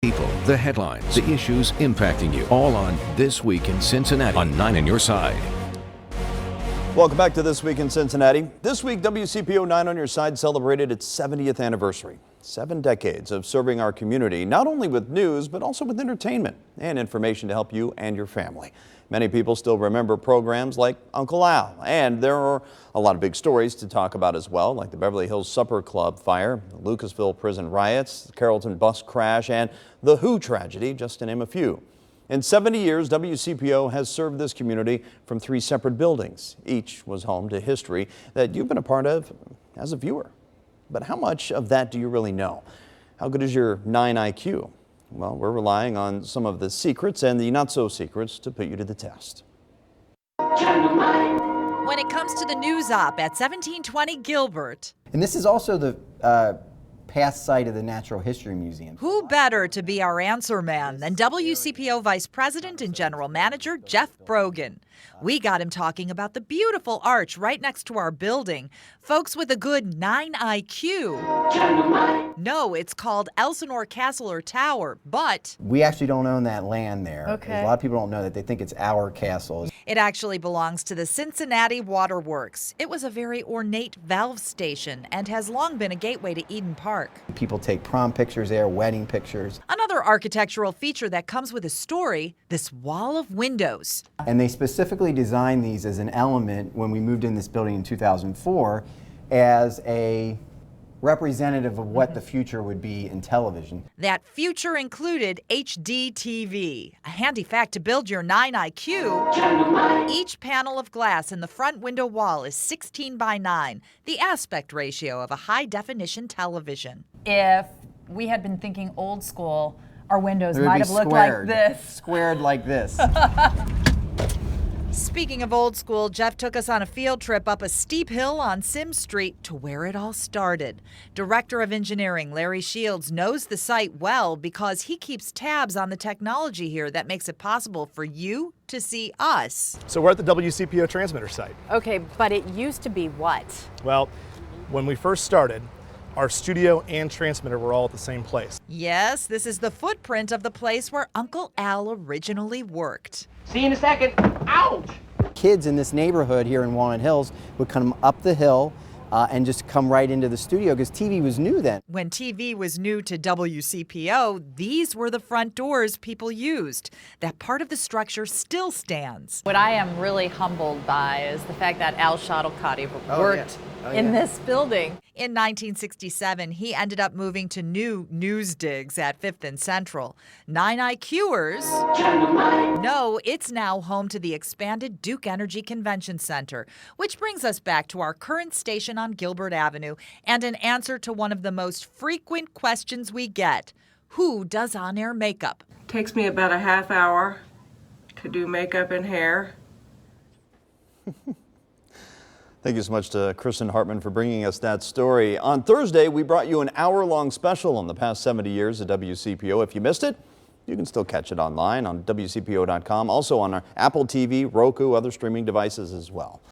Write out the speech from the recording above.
People, the headlines, the issues impacting you, all on This Week in Cincinnati on 9 on Your Side. Welcome back to This Week in Cincinnati. This week, WCPO 9 on Your Side celebrated its 70th anniversary. 7 decades of serving our community, not only with news, but also with entertainment and information to help you and your family. Many people still remember programs like Uncle Al, and there are a lot of big stories to talk about as well, like the Beverly Hills Supper Club fire, the Lucasville prison riots, the Carrollton bus crash, and the Who tragedy, just to name a few. In 70 years, WCPO has served this community from 3 separate buildings. Each was home to history that you've been a part of as a viewer. But how much of that do you really know? How good is your 9 IQ? Well, we're relying on some of the secrets and the not-so-secrets to put you to the test. When it comes to the news op at 1720 Gilbert. And this is also the past site of the Natural History Museum. Who better to be our answer man than WCPO Vice President and General Manager Jeff Brogan? We got him talking about the beautiful arch right next to our building. Folks with a good 9 IQ. No, it's called Elsinore Castle or Tower, but We actually don't own that land there. Okay. A lot of people don't know that. They think it's our castle. it actually belongs to the Cincinnati Waterworks. It was a very ornate valve station and has long been a gateway to Eden Park. People take prom pictures there, wedding pictures. Another architectural feature that comes with a story, this wall of windows. And they specifically designed these as an element when we moved in this building in 2004 as a representative of what the future would be in television. That future included HD TV. A handy fact to build your 9 IQ. Each panel of glass in the front window wall is 16 by 9, the aspect ratio of a high-definition television. If we had been thinking old school, our windows It would might be have looked squared, like this. Squared like this. Speaking of old school, Jeff took us on a field trip up a steep hill on Sim Street to where it all started. Director of Engineering Larry Shields knows the site well because he keeps tabs on the technology here that makes it possible for you to see us. So we're at the WCPO transmitter site. Okay, but it used to be what? Well, when we first started, our studio and transmitter were all at the same place. Yes, this is the footprint of the place where Uncle Al originally worked. See you in a second. Ouch! Kids in this neighborhood here in Walnut Hills would come up the hill and just come right into the studio because TV was new then. When TV was new to WCPO, these were the front doors people used. That part of the structure still stands. What I am really humbled by is the fact that Al Shuttlecotty worked in this building. In 1967, he ended up moving to new news digs at 5th and Central. 9 IQers. No, it's now home to the expanded Duke Energy Convention Center, which brings us back to our current station on Gilbert Avenue and an answer to one of the most frequent questions we get. Who does on-air makeup? Takes me about a half hour to do makeup and hair. Thank you so much to Kristen Hartman for bringing us that story. On Thursday, we brought you an hour-long special on the past 70 years at WCPO. If you missed it, you can still catch it online on WCPO.com, also on our Apple TV, Roku, other streaming devices as well.